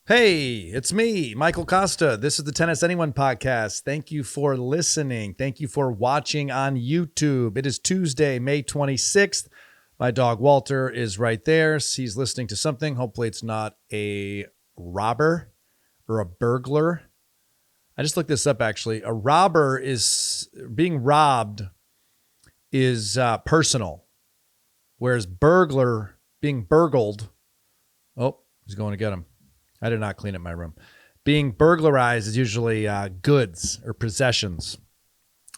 Hey, it's me, Michael Kosta. This is the Tennis Anyone podcast. Thank you for listening. Thank you for watching on YouTube. It is Tuesday, May 26th. My dog Walter is right there. He's listening to something. Hopefully it's not a robber or a burglar. I just looked this up, actually. A robber is being robbed is personal, whereas burglar, being burgled. Oh, he's going to get him. I did not clean up my room. Being burglarized is usually goods or possessions,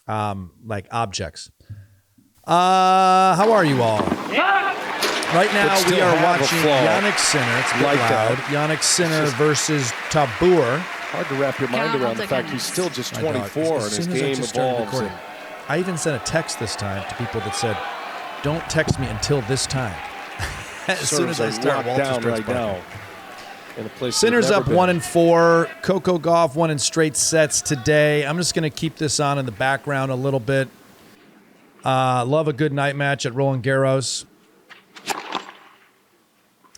like objects. How are you all? Right now we are watching Jannik Sinner. It's a bit loud. Jannik Sinner versus Tabor. Hard to wrap your mind around the fact he's still just 24 and his game evolves. I even sent a text this time to people that said, "Don't text me until this time." As soon as I start, Walter starts right now. Sinner's up 1-4. Coco Gauff won in straight sets today. I'm just going to keep this on in the background a little bit. Love a good night match at Roland Garros.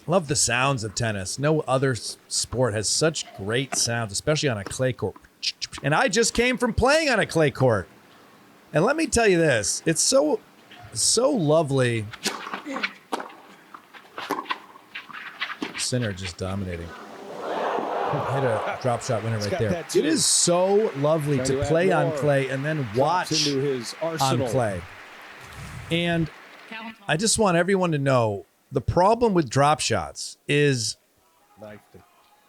Love the sounds of tennis. No other sport has such great sounds, especially on a clay court. And I just came from playing on a clay court. And let me tell you this. It's so lovely. Sinner just dominating. Hit a drop shot winner right there. It is so lovely to play on clay and then watch on clay. And I just want everyone to know the problem with drop shots is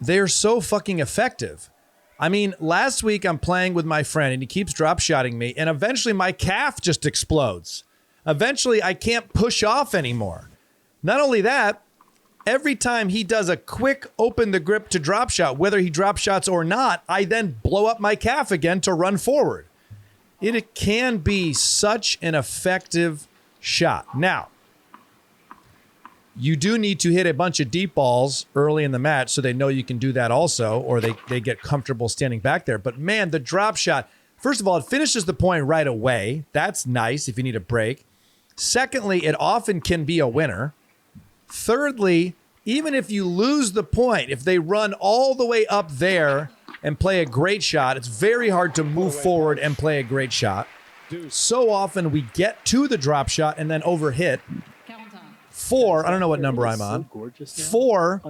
they're so fucking effective. I mean, last week I'm playing with my friend and he keeps drop shotting me and eventually my calf just explodes. Eventually I can't push off anymore. Not only that, every time he does a quick open the grip to drop shot, whether he drop shots or not, I then blow up my calf again to run forward. It can be such an effective shot. Now, you do need to hit a bunch of deep balls early in the match so they know you can do that also, or they get comfortable standing back there. But man, the drop shot, first of all, it finishes the point right away. That's nice if you need a break. Secondly, it often can be a winner. Thirdly, even if you lose the point, if they run all the way up there and play a great shot, it's very hard to move forward and play a great shot. So often we get to the drop shot and then overhit. 4, I don't know what number I'm on. 4,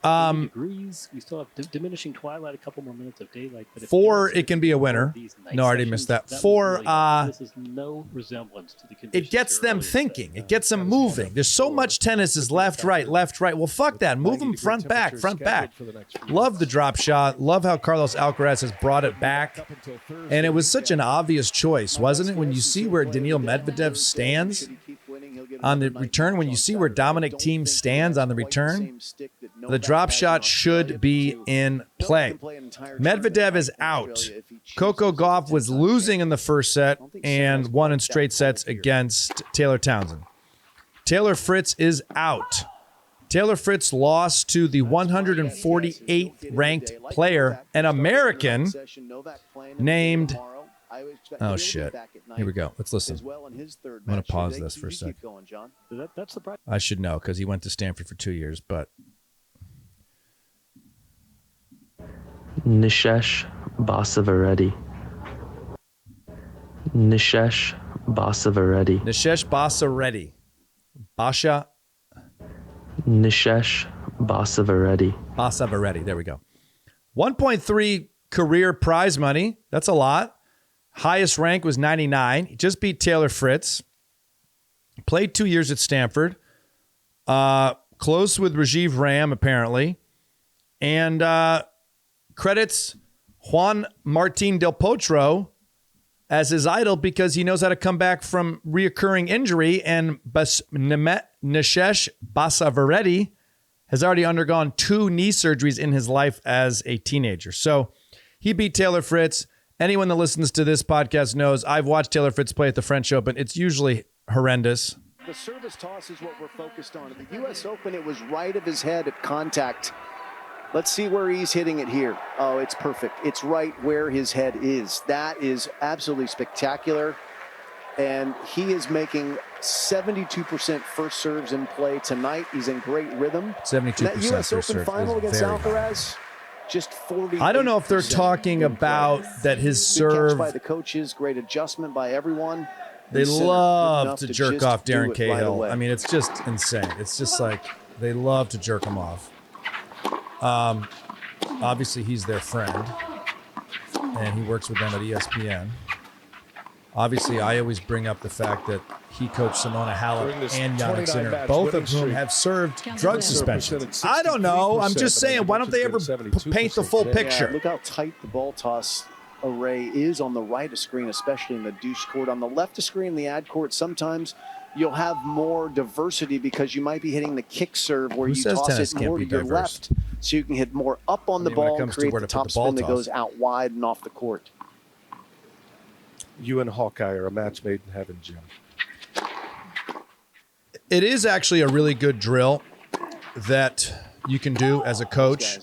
degrees. We still have diminishing twilight, a couple more minutes of daylight. But 4, it can be a winner. No, I already missed that. 4, this is no resemblance to the conditions. It gets them thinking. It gets them moving. There's so much tennis is left, right, left, right. Well, fuck that. Move them front, back, front, back. Love the drop shot. Love how Carlos Alcaraz has brought it back. And it was such an obvious choice, wasn't it? When you see where Daniil Medvedev stands on the return, when you see where Dominic Thiem stands on the return, the drop shot should be in play. Medvedev is out. Coco Gauff was losing in the first set and won in straight sets against Taylor Townsend. Taylor Fritz is out. Taylor Fritz lost to the 148th ranked player, an American named... Oh, shit. Here we go. Let's listen. I'm going to pause this for a sec. I should know because he went to Stanford for 2 years, but... Nishesh Basavareddy. Nishesh Basavareddy. Nishesh Basavareddy. Basha... Nishesh Basavareddy. Basavareddy. There we go. 1.3 career prize money. That's a lot. Highest rank was 99. He just beat Taylor Fritz. Played 2 years at Stanford. Close with Rajiv Ram, apparently. And credits Juan Martín del Potro as his idol because he knows how to come back from reoccurring injury. And Nishesh Basavareddy has already undergone 2 knee surgeries in his life as a teenager. So he beat Taylor Fritz. Anyone that listens to this podcast knows I've watched Taylor Fritz play at the French Open. It's usually horrendous. The service toss is what we're focused on. At the U.S. Open, it was right of his head at contact. Let's see where he's hitting it here. Oh, it's perfect. It's right where his head is. That is absolutely spectacular. And he is making 72% first serves in play tonight. He's in great rhythm. 72% that U.S. first Open serve final against Alcaraz, just 40. I don't know if they're talking about that his Good catch serve. by the coaches, great adjustment by everyone. They And center, good love enough to jerk just off do Darren it Cahill. right away. I mean, it's just insane. It's just like they love to jerk him off. Obviously, he's their friend, and he works with them at ESPN. Obviously, I always bring up the fact that he coached Simona Halep and Yannick Sinner, both of whom have served drug suspensions. I don't know. I'm just saying, why don't they ever paint the full picture? Yeah, look how tight the ball toss array is on the right of screen, especially in the deuce court. On the left of screen, the ad court, sometimes you'll have more diversity because you might be hitting the kick serve where you toss it more to your left, so you can hit more up on the ball and create the top spin that goes out wide and off the court. You and Hawkeye are a match made in heaven, Jim. It is actually a really good drill that you can do as a coach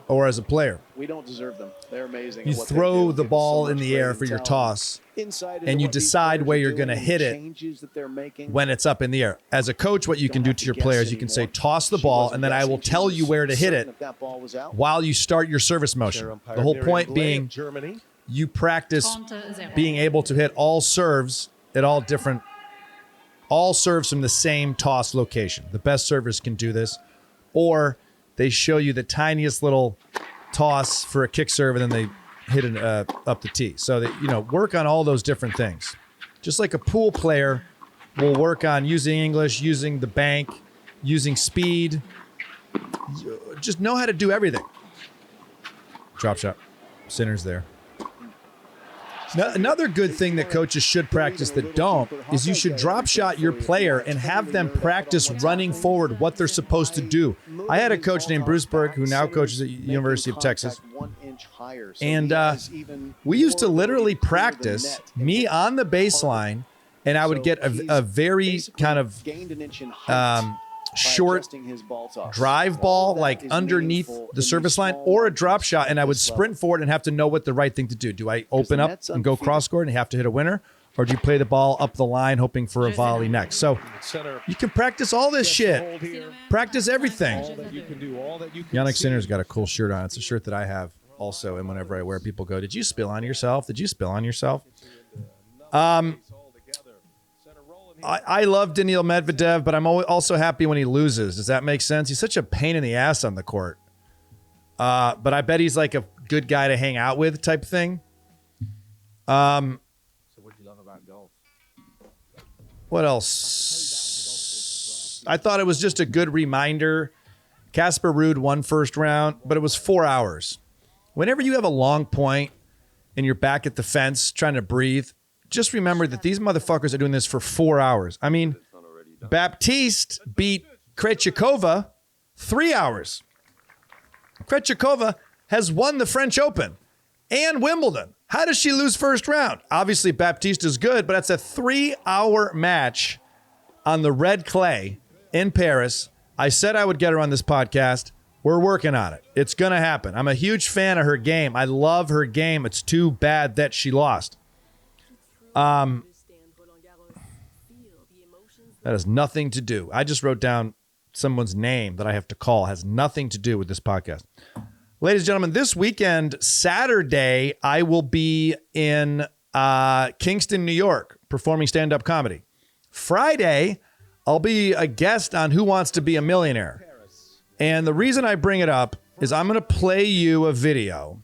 or as a player. We don't deserve them. They're amazing. You throw the ball in the air for your toss, and you decide where you're going to hit it when it's up in the air. As a coach, what you can do to your players, you can say, toss the ball, and then I will tell you where to hit it while you start your service motion. The whole point being you practice being able to hit all serves at all serves from the same toss location. The best servers can do this, or they show you the tiniest little toss for a kick serve, and then they hit it up the tee. So that, work on all those different things. Just like a pool player will work on using English, using the bank, using speed. Just know how to do everything. Drop shot. Sinner's there. Now, another good thing that coaches should practice that don't is you should drop shot your player and have them practice running forward what they're supposed to do. I had a coach named Bruce Burke who now coaches at University of Texas. And we used to literally practice me on the baseline, and I would get a very kind of short drive ball like underneath the service line, or a drop shot, and I would sprint forward and have to know what the right thing to do. Do I open up and go cross court and have to hit a winner, or do you play the ball up the line hoping for a volley next? So you can practice all this shit. Practice everything. Yannick Sinner's got a cool shirt on. It's a shirt that I have also, and whenever I wear, people go, "Did you spill on yourself? Did you spill on yourself?" I love Daniil Medvedev, but I'm also happy when he loses. Does that make sense? He's such a pain in the ass on the court. But I bet he's like a good guy to hang out with type thing. So what do you love about golf? What else? I thought it was just a good reminder. Casper Ruud won first round, but it was 4 hours. Whenever you have a long point and you're back at the fence trying to breathe, just remember that these motherfuckers are doing this for 4 hours. I mean, Baptiste beat Krejcikova 3 hours. Krejcikova has won the French Open and Wimbledon. How does she lose first round? Obviously, Baptiste is good, but that's a 3-hour match on the red clay in Paris. I said I would get her on this podcast. We're working on it. It's going to happen. I'm a huge fan of her game. I love her game. It's too bad that she lost. That has nothing to do. I just wrote down someone's name that I have to call. It has nothing to do with this podcast. Ladies and gentlemen, this weekend, Saturday, I will be in Kingston, New York, performing stand-up comedy. Friday, I'll be a guest on Who Wants to Be a Millionaire. And the reason I bring it up is I'm going to play you a video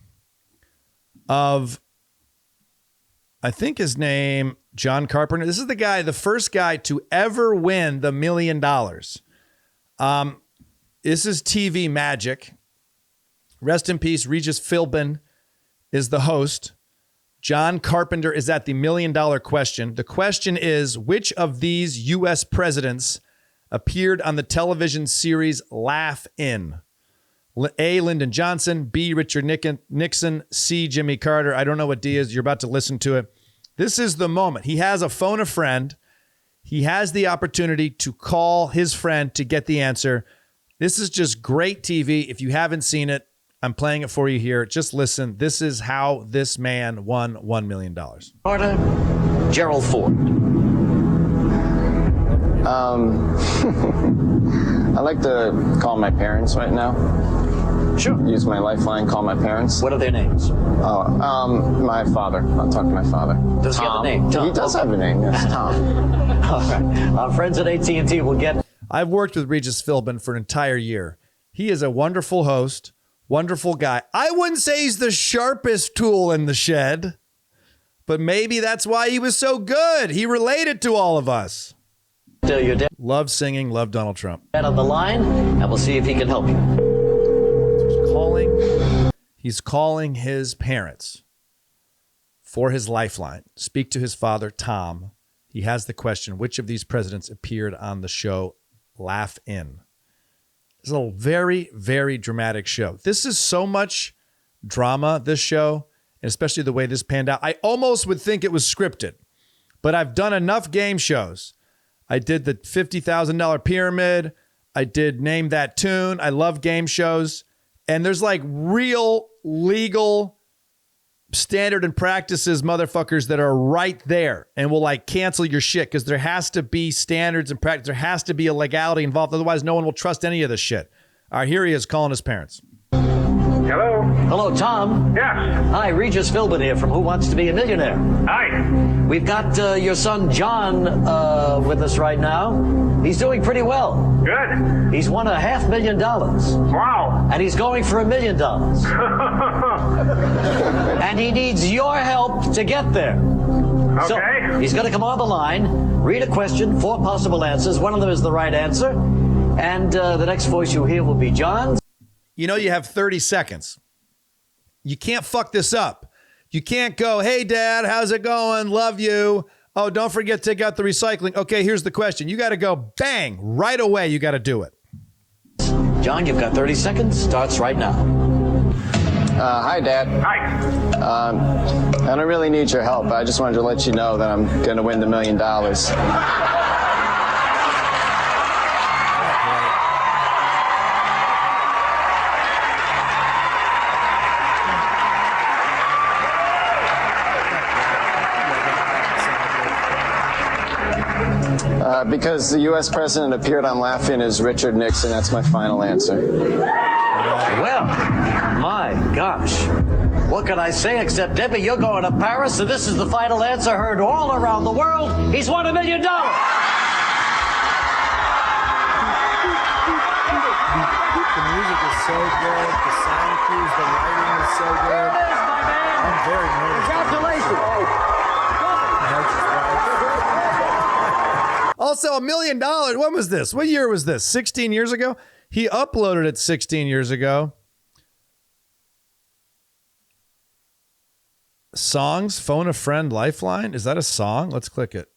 of, I think his name, John Carpenter. This is the guy, the first guy to ever win the $1 million. This is TV magic. Rest in peace. Regis Philbin is the host. John Carpenter is at the $1 million question. The question is, which of these U.S. presidents appeared on the television series Laugh In? A, Lyndon Johnson, B, Richard Nixon, C, Jimmy Carter. I don't know what D is. You're about to listen to it. This is the moment. He has a phone a friend. He has the opportunity to call his friend to get the answer. This is just great TV. If you haven't seen it, I'm playing it for you here. Just listen. This is how this man won $1 million. Carter, Gerald Ford. I like to call my parents right now. Sure. Use my lifeline, call my parents. What are their names? My father. I'll talk to my father. Does he have a name? Tom. He does have a name, yes, Tom. All right. Our friends at AT&T will get... I've worked with Regis Philbin for an entire year. He is a wonderful host, wonderful guy. I wouldn't say he's the sharpest tool in the shed, but maybe that's why he was so good. He related to all of us. Your dad Love singing, love Donald Trump. on the line, and we'll see if he can help you. He's calling his parents for his lifeline. Speak to his father, Tom. He has the question, which of these presidents appeared on the show Laugh In? It's a very, very dramatic show. This is so much drama, this show, and especially the way this panned out. I almost would think it was scripted, but I've done enough game shows. I did the $50,000 pyramid. I did Name That Tune. I love game shows. And there's like real legal standard and practices motherfuckers that are right there and will like cancel your shit because there has to be standards and practice. There has to be a legality involved. Otherwise, no one will trust any of this shit. All right, here he is calling his parents. Hello? Hello, Tom. Yes. Hi, Regis Philbin here from Who Wants to Be a Millionaire. Hi. We've got your son, John, with us right now. He's doing pretty well. Good. He's won $500,000. Wow. And he's going for $1 million. And he needs your help to get there. Okay. So he's going to come on the line, read a question, 4 possible answers. One of them is the right answer. And the next voice you hear will be John's. You know, you have 30 seconds. You can't fuck this up. You can't go, hey, Dad, how's it going? Love you. Oh, don't forget to take out the recycling. Okay, here's the question. You got to go bang right away. You got to do it. John, you've got 30 seconds. Starts right now. Hi, Dad. Hi. I don't really need your help. I just wanted to let you know that I'm going to win the $1 million. Because the U.S. president appeared on Laugh-In as Richard Nixon. That's my final answer. Well, my gosh. What can I say except, Debbie, you're going to Paris, so this is the final answer heard all around the world. He's won $1 million. The music is so good. The sound cues, the lighting is so good. I'm very nervous. Congratulations. Also, $1 million. When was this? What year was this? 16 years ago? He uploaded it 16 years ago. Songs, Phone a Friend, Lifeline. Is that a song? Let's click it.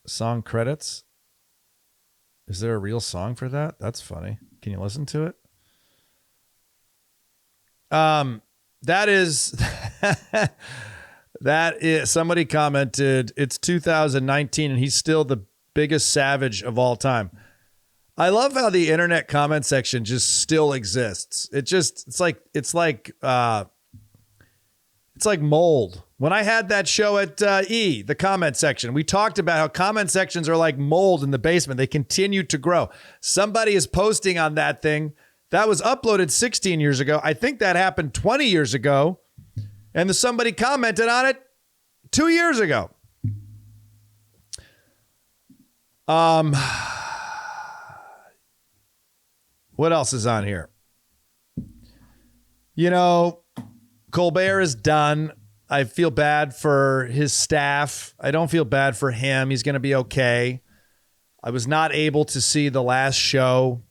Song credits. Is there a real song for that? That's funny. Can you listen to it? That is somebody commented it's 2019 and he's still the biggest savage of all time. I love how the internet comment section just still exists. It's like mold. When I had that show at the comment section, we talked about how comment sections are like mold in the basement. They continue to grow. Somebody is posting on that thing that was uploaded 16 years ago. I think that happened 20 years ago. And somebody commented on it 2 years ago. What else is on here? You know, Colbert is done. I feel bad for his staff. I don't feel bad for him. He's going to be okay. I was not able to see the last show.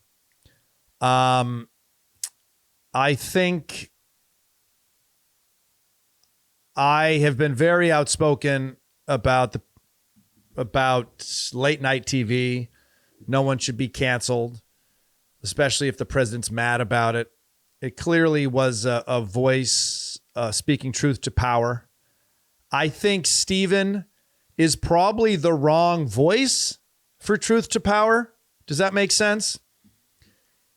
I think I have been very outspoken about late night TV. No one should be canceled, especially if the president's mad about it. It clearly was a voice speaking truth to power. I think Stephen is probably the wrong voice for truth to power. Does that make sense?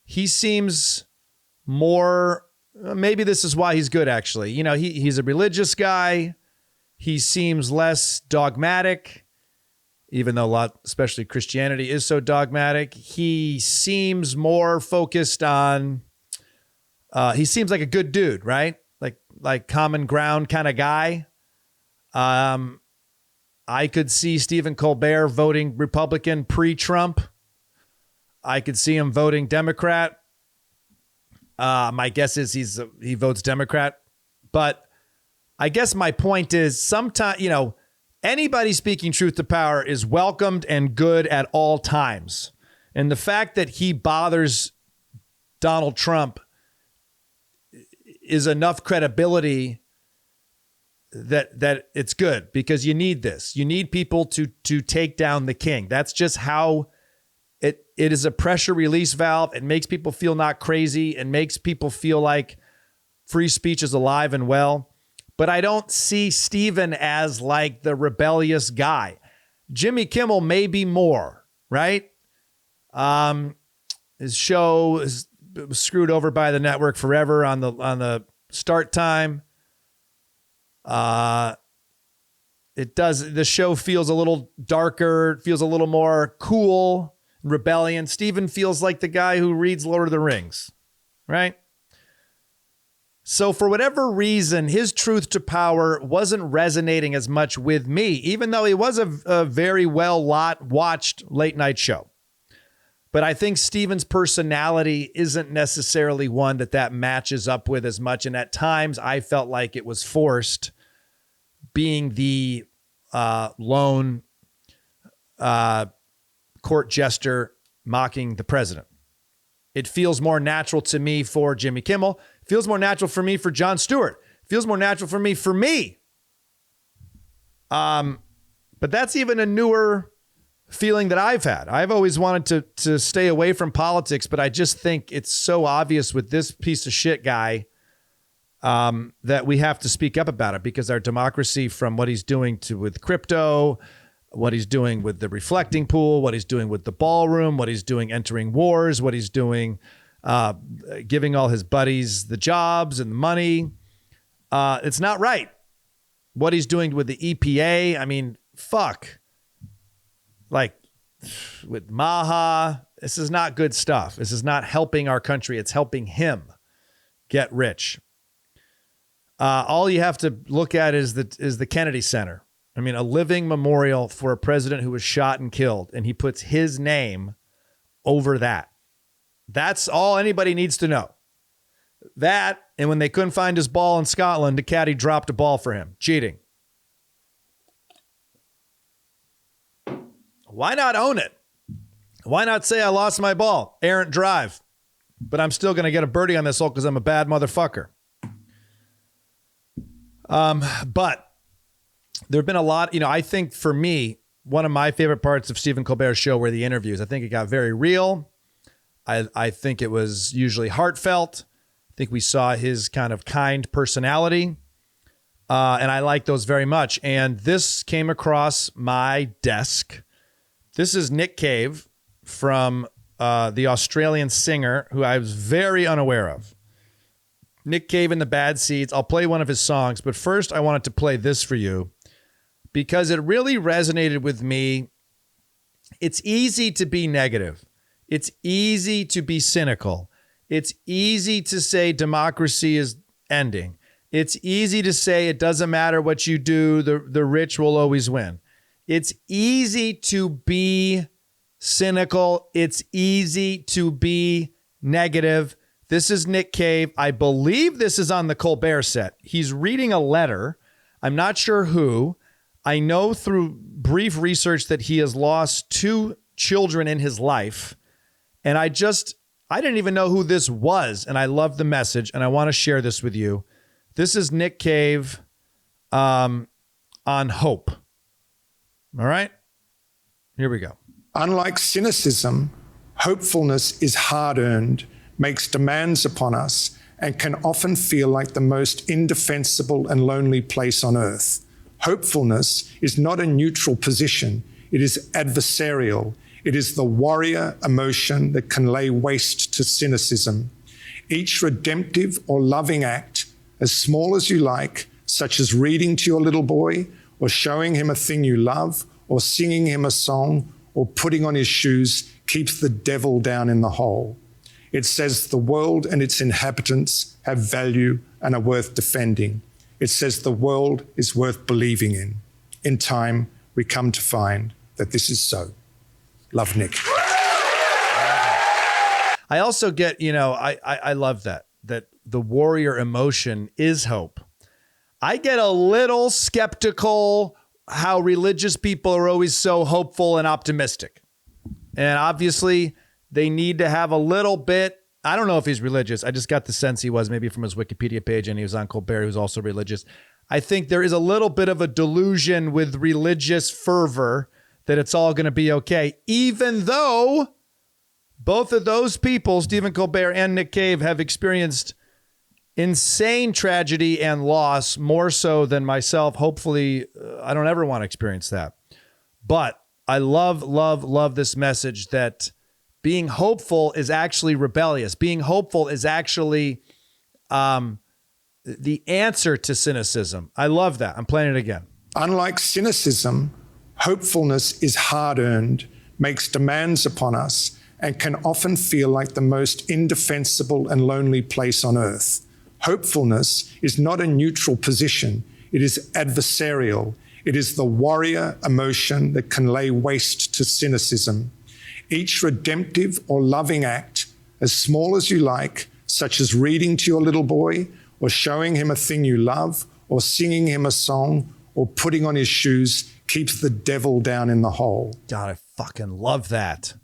He seems more, maybe this is why he's good, actually. You know, he's a religious guy. He seems less dogmatic, even though a lot, especially Christianity, is so dogmatic. He seems more focused on He seems like a good dude, right? Like common ground kind of guy. I could see Stephen Colbert voting Republican pre-Trump. I could see him voting Democrat. My guess is he votes Democrat. But I guess my point is sometimes, anybody speaking truth to power is welcomed and good at all times. And the fact that he bothers Donald Trump is enough credibility that it's good, because you need this. You need people to take down the king. That's just how it is a pressure release valve. It makes people feel not crazy and makes people feel like free speech is alive and well. But I don't see Stephen as like the rebellious guy. Jimmy Kimmel may be more, right? His show was screwed over by the network forever on the start time. The show feels a little darker, feels a little more cool, rebellion. Stephen feels like the guy who reads Lord of the Rings, right? So for whatever reason, his truth to power wasn't resonating as much with me, even though he was a very well watched late night show. But I think Stephen's personality isn't necessarily one that matches up with as much. And at times I felt like it was forced, being the lone court jester mocking the president. It feels more natural to me for Jimmy Kimmel. It feels more natural for me for Jon Stewart. It feels more natural for me. But that's even a newer feeling that I've had. I've always wanted to stay away from politics, but I just think it's so obvious with this piece of shit guy that we have to speak up about it, because our democracy, from what he's doing with crypto, what he's doing with the reflecting pool, what he's doing with the ballroom, what he's doing entering wars, what he's doing giving all his buddies the jobs and the money. It's not right. What he's doing with the EPA, I mean, fuck. Like with Maha, this is not good stuff. This is not helping our country. It's helping him get rich. All you have to look at is the Kennedy Center. I mean, a living memorial for a president who was shot and killed, and he puts his name over that. That's all anybody needs to know. That, and when they couldn't find his ball in Scotland, the caddy dropped a ball for him. Cheating. Why not own it? Why not say I lost my ball? Errant drive. But I'm still going to get a birdie on this hole because I'm a bad motherfucker. But there have been a lot, I think for me, one of my favorite parts of Stephen Colbert's show were the interviews. I think it got very real. I think it was usually heartfelt. I think we saw his kind of kind personality. And I like those very much. And this came across my desk. This is Nick Cave from the Australian singer, who I was very unaware of. Nick Cave and the Bad Seeds. I'll play one of his songs, but first I wanted to play this for you because it really resonated with me. It's easy to be negative. It's easy to be cynical. It's easy to say democracy is ending. It's easy to say it doesn't matter what you do, the rich will always win. It's easy to be cynical. It's easy to be negative. This is Nick Cave. I believe this is on the Colbert set. He's reading a letter. I'm not sure who. I know through brief research that he has lost 2 children in his life. And I didn't even know who this was. And I love the message. And I want to share this with you. This is Nick Cave on hope. All right, here we go. Unlike cynicism, hopefulness is hard-earned, makes demands upon us, and can often feel like the most indefensible and lonely place on earth. Hopefulness is not a neutral position. It is adversarial. It is the warrior emotion that can lay waste to cynicism. Each redemptive or loving act, as small as you like, such as reading to your little boy, or showing him a thing you love, or singing him a song, or putting on his shoes, keeps the devil down in the hole. It says the world and its inhabitants have value and are worth defending. It says the world is worth believing in. In time, we come to find that this is so. Love, Nick. I also get, I love that the warrior emotion is hope. I get a little skeptical how religious people are always so hopeful and optimistic. And obviously, they need to have a little bit. I don't know if he's religious. I just got the sense he was, maybe from his Wikipedia page, and he was on Colbert, who's also religious. I think there is a little bit of a delusion with religious fervor that it's all going to be okay, even though both of those people, Stephen Colbert and Nick Cave, have experienced insane tragedy and loss, more so than myself. Hopefully, I don't ever want to experience that. But I love this message that being hopeful is actually rebellious. Being hopeful is actually the answer to cynicism. I love that. I'm playing it again. Unlike cynicism, hopefulness is hard-earned, makes demands upon us, and can often feel like the most indefensible and lonely place on earth. Hopefulness is not a neutral position. It is adversarial. It is the warrior emotion that can lay waste to cynicism. Each redemptive or loving act, as small as you like, such as reading to your little boy, or showing him a thing you love, or singing him a song, or putting on his shoes, keeps the devil down in the hole. God, I fucking love that.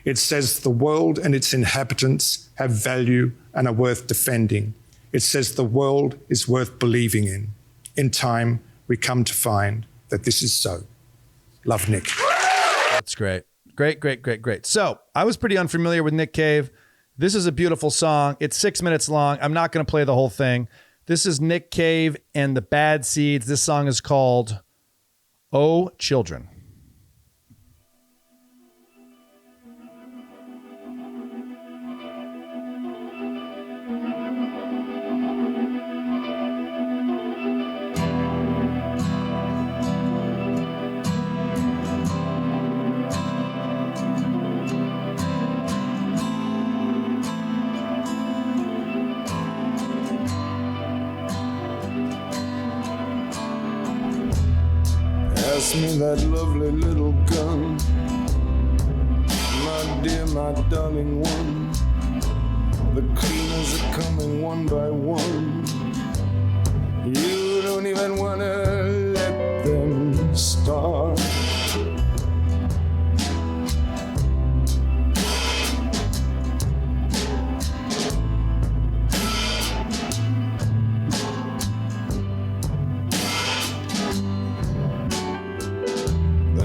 It says the world and its inhabitants have value and are worth defending. It says the world is worth believing in. In time, we come to find that this is so. Love, Nick. That's great. Great. So I was pretty unfamiliar with Nick Cave. This is a beautiful song. It's 6 minutes long. I'm not going to play the whole thing. This is Nick Cave and the Bad Seeds. This song is called Oh Children. Pass me that lovely little gun, my dear, my darling one. The cleaners are coming one by one. You don't even want to let them start.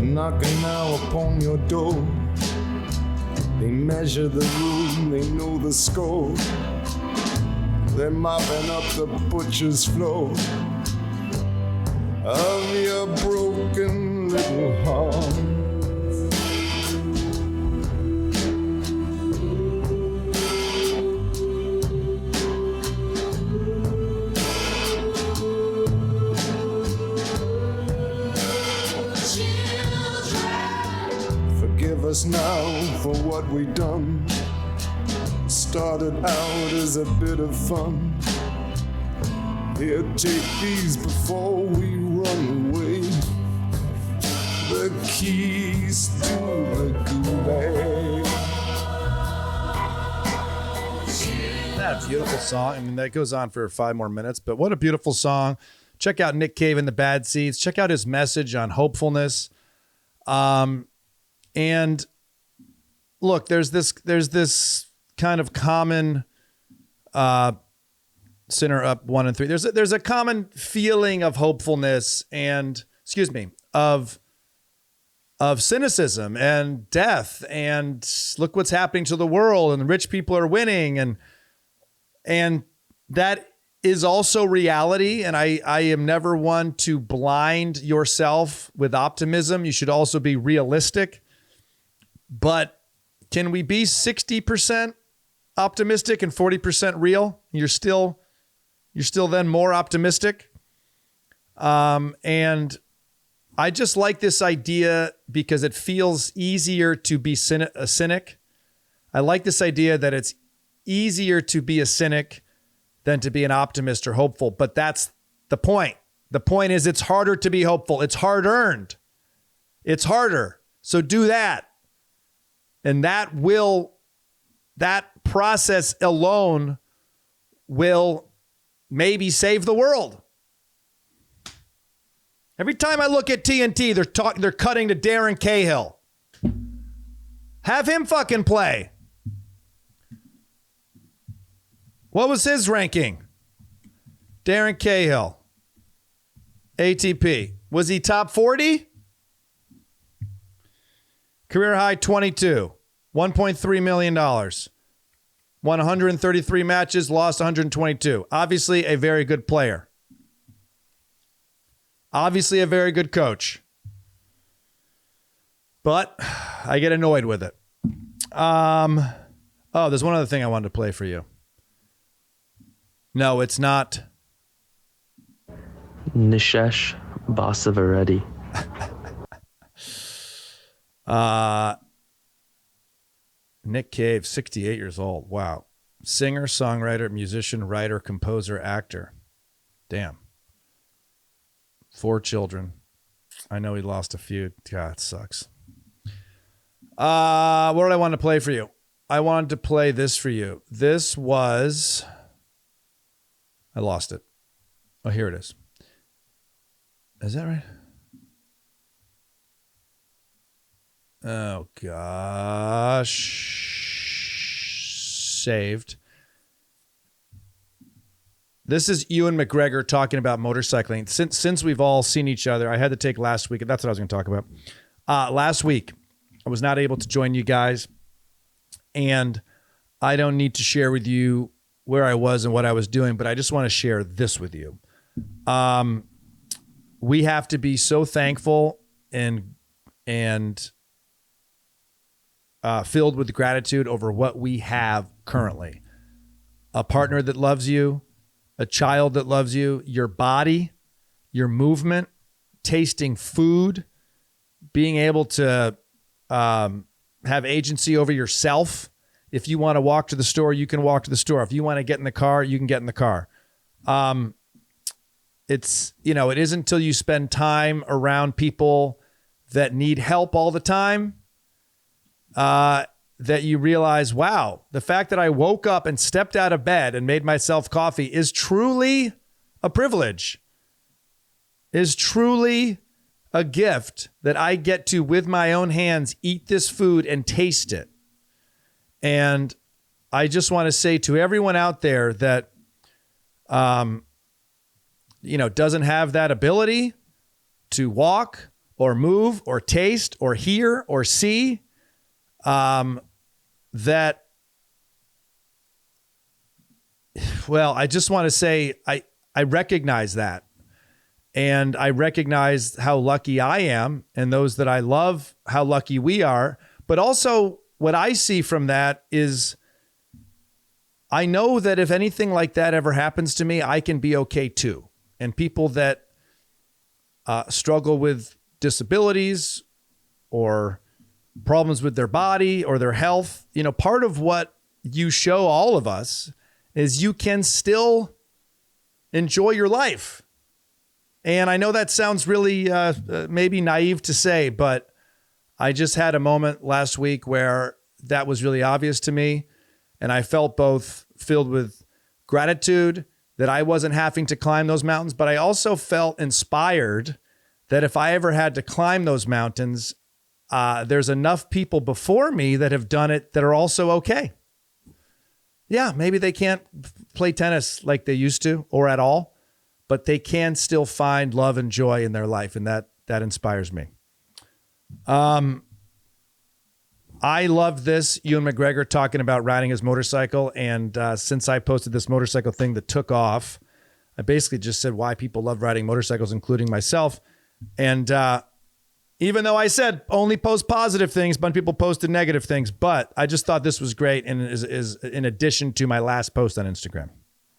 Knocking now upon your door. They measure the room, they know the score. They're mopping up the butcher's floor of your broken little heart. Us now for what we done. Started out as a bit of fun. Here, take these before we run away. The keys to the gulag. That beautiful song. I mean, that goes on for 5 more minutes, but what a beautiful song. Check out Nick Cave and the Bad Seeds. Check out his message on hopefulness. And look, there's this kind of common sinner up 1 and 3. There's a common feeling of hopefulness and of cynicism and death and look what's happening to the world and the rich people are winning and that is also reality. And I am never one to blind yourself with optimism. You should also be realistic. But can we be 60% optimistic and 40% real? You're still then more optimistic. And I just like this idea because it feels easier to be a cynic. I like this idea that it's easier to be a cynic than to be an optimist or hopeful. But that's the point. The point is it's harder to be hopeful. It's hard earned. It's harder. So do that. And that process alone will maybe save the world. Every time I look at TNT, they're cutting to Darren Cahill. Have him fucking play. What was his ranking? Darren Cahill. ATP. Was he top 40? Career high 22. $1.3 million. Won 133 matches, lost 122. Obviously a very good player. Obviously a very good coach. But I get annoyed with it. There's one other thing I wanted to play for you. No, it's not. Nishesh Basavareddy. Nick Cave, 68 years old. Wow. Singer, songwriter, musician, writer, composer, actor. Damn. 4 children. I know he lost a few. God, it sucks. What did I want to play for you? I wanted to play this for you. This was... I lost it. Oh, here it is. Is that right? Oh, gosh. Saved. This is Ewan McGregor talking about motorcycling. Since we've all seen each other, I had to take last week. That's what I was going to talk about. Last week, I was not able to join you guys. And I don't need to share with you where I was and what I was doing, but I just want to share this with you. We have to be so thankful and filled with gratitude over what we have currently. A partner that loves you, a child that loves you, your body, your movement, tasting food, being able to have agency over yourself. If you want to walk to the store, you can walk to the store. If you want to get in the car, you can get in the car. It isn't until you spend time around people that need help all the time that you realize, wow, the fact that I woke up and stepped out of bed and made myself coffee is truly a privilege, is truly a gift that I get to, with my own hands, eat this food and taste it. And I just want to say to everyone out there that, doesn't have that ability to walk or move or taste or hear or see, I just want to say I recognize that. And I recognize how lucky I am, and those that I love, how lucky we are. But also what I see from that is I know that if anything like that ever happens to me, I can be okay too. And people that struggle with disabilities or problems with their body or their health, part of what you show all of us is you can still enjoy your life. And I know that sounds really maybe naive to say, but I just had a moment last week where that was really obvious to me. And I felt both filled with gratitude that I wasn't having to climb those mountains, but I also felt inspired that if I ever had to climb those mountains, there's enough people before me that have done it that are also okay. Yeah, maybe they can't play tennis like they used to or at all, but they can still find love and joy in their life, and that inspires me. I love this. Ewan McGregor talking about riding his motorcycle, and since I posted this motorcycle thing that took off, I basically just said why people love riding motorcycles, including myself. And even though I said only post positive things, a bunch of people posted negative things, but I just thought this was great, and is in addition to my last post on Instagram.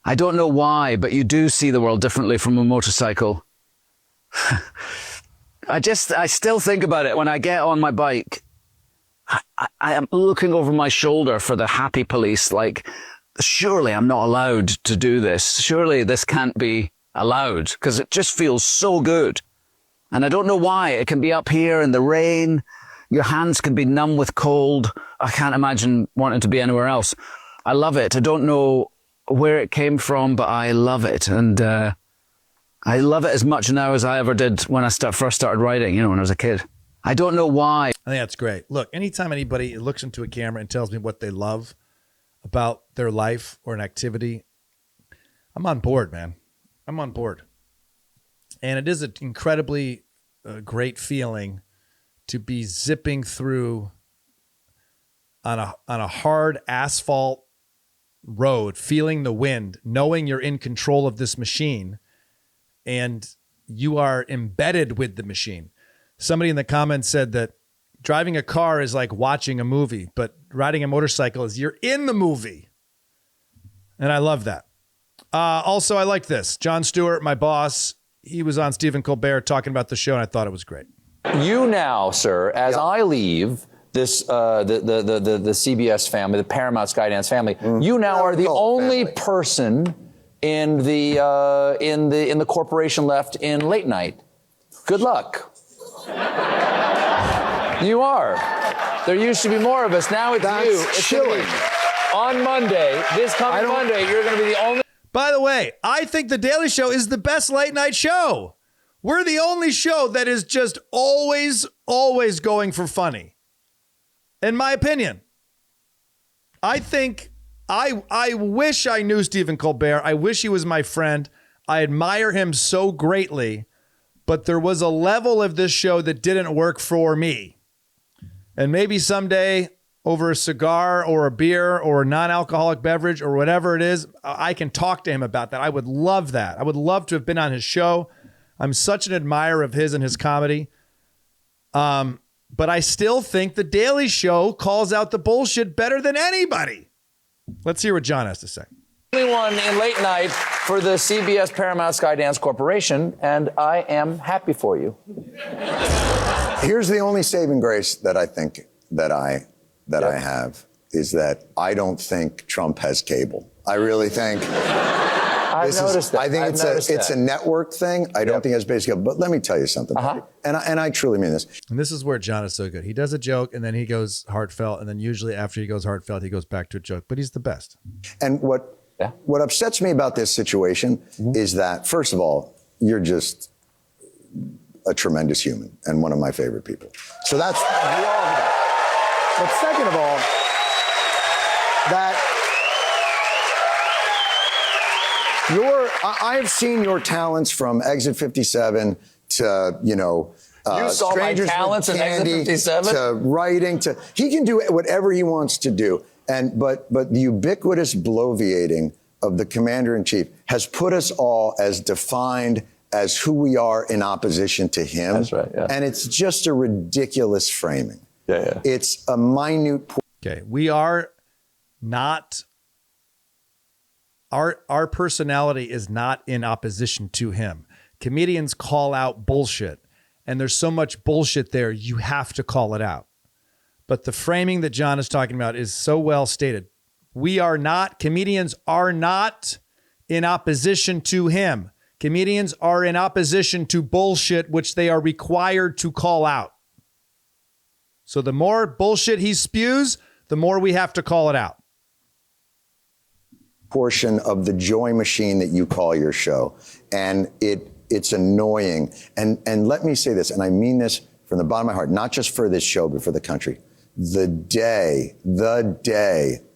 I don't know why, but you do see the world differently from a motorcycle. I still think about it when I get on my bike. I am looking over my shoulder for the happy police, like, surely I'm not allowed to do this. Surely this can't be allowed because it just feels so good. And I don't know why. It can be up here in the rain. Your hands can be numb with cold. I can't imagine wanting to be anywhere else. I love it. I don't know where it came from, but I love it. And I love it as much now as I ever did when I first started writing, when I was a kid. I don't know why. I think that's great. Look, anytime anybody looks into a camera and tells me what they love about their life or an activity, I'm on board, man. I'm on board. And it is an incredibly great feeling to be zipping through on a hard asphalt road, feeling the wind, knowing you're in control of this machine and you are embedded with the machine. Somebody in the comments said that driving a car is like watching a movie, but riding a motorcycle is you're in the movie. And I love that. Also, I like this. Jon Stewart, my boss, he was on Stephen Colbert talking about the show, and I thought it was great. You now, sir, as I leave this, the CBS family, the Paramount Skydance family, you now are the only person in the corporation left in late night. Good luck. You are. There used to be more of us. Now it's you. It's chilling. On Monday, this coming Monday, you're going to be the only. By the way, I think The Daily Show is the best late night show. We're the only show that is just always going for funny. In my opinion. I think I wish I knew Stephen Colbert. I wish he was my friend. I admire him so greatly. But there was a level of this show that didn't work for me. And maybe someday over a cigar or a beer or a non-alcoholic beverage or whatever it is, I can talk to him about that. I would love that. I would love to have been on his show. I'm such an admirer of his and his comedy. But I still think The Daily Show calls out the bullshit better than anybody. Let's hear what John has to say. Only one in late night for the CBS Paramount Skydance Corporation, and I am happy for you. Here's the only saving grace that I think that I have is that I don't think Trump has cable. I really think I think it's a network thing. I don't think it's basic. But let me tell you something, and I truly mean this. And this is where John is so good. He does a joke and then he goes heartfelt, and then usually after he goes heartfelt, he goes back to a joke. But he's the best. And what upsets me about this situation is that, first of all, you're just a tremendous human and one of my favorite people. So that's but second of all, I've seen your talents from Exit 57 to, you saw Strangers my talents with in Exit Candy 57? to writing to he can do whatever he wants to do. But the ubiquitous bloviating of the commander-in-chief has put us all as defined as who we are in opposition to him. That's right, yeah. And it's just a ridiculous framing. Yeah. It's a minute. Okay, we are not. Our personality is not in opposition to him. Comedians call out bullshit, and there's so much bullshit there, you have to call it out. But the framing that John is talking about is so well stated. Comedians are not in opposition to him. Comedians are in opposition to bullshit, which they are required to call out. So the more bullshit he spews, the more we have to call it out. Portion of the joy machine that you call your show. And it's annoying. And let me say this, and I mean this from the bottom of my heart, not just for this show, but for the country. The day,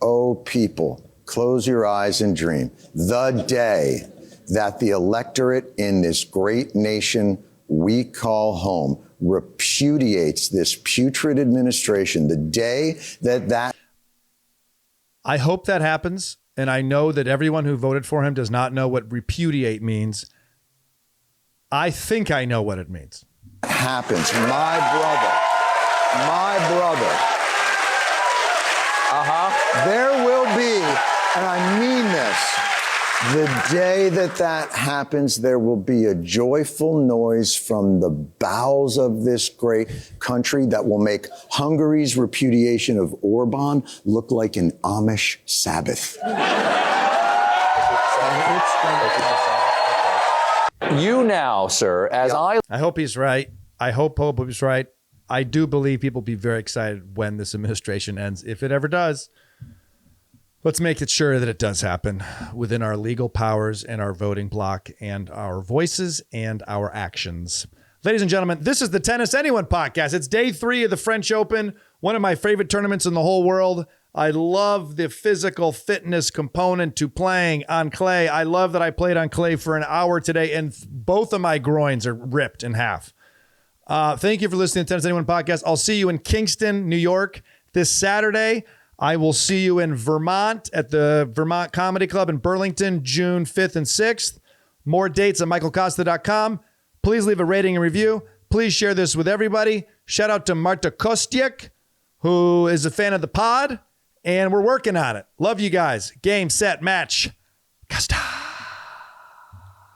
oh people, close your eyes and dream. The day that the electorate in this great nation we call home repudiates this putrid administration, the day that I hope that happens. And I know that everyone who voted for him does not know what repudiate means. I think I know what it means. Happens. My brother. There will be, and I mean this, The day that happens, there will be a joyful noise from the bowels of this great country that will make Hungary's repudiation of Orban look like an Amish Sabbath. You now, sir, as I hope he's right. I hope he's right. I do believe people will be very excited when this administration ends, if it ever does. Let's make it sure that it does happen within our legal powers and our voting block and our voices and our actions. Ladies and gentlemen, this is the Tennis Anyone podcast. It's day 3 of the French Open, one of my favorite tournaments in the whole world. I love the physical fitness component to playing on clay. I love that I played on clay for an hour today, and both of my groins are ripped in half. Thank you for listening to Tennis Anyone podcast. I'll see you in Kingston, New York this Saturday. I will see you in Vermont at the Vermont Comedy Club in Burlington, June 5th and 6th. More dates at michaelkosta.com. Please leave a rating and review. Please share this with everybody. Shout out to Marta Kostiak, who is a fan of the pod, and we're working on it. Love you guys. Game, set, match. Kosta.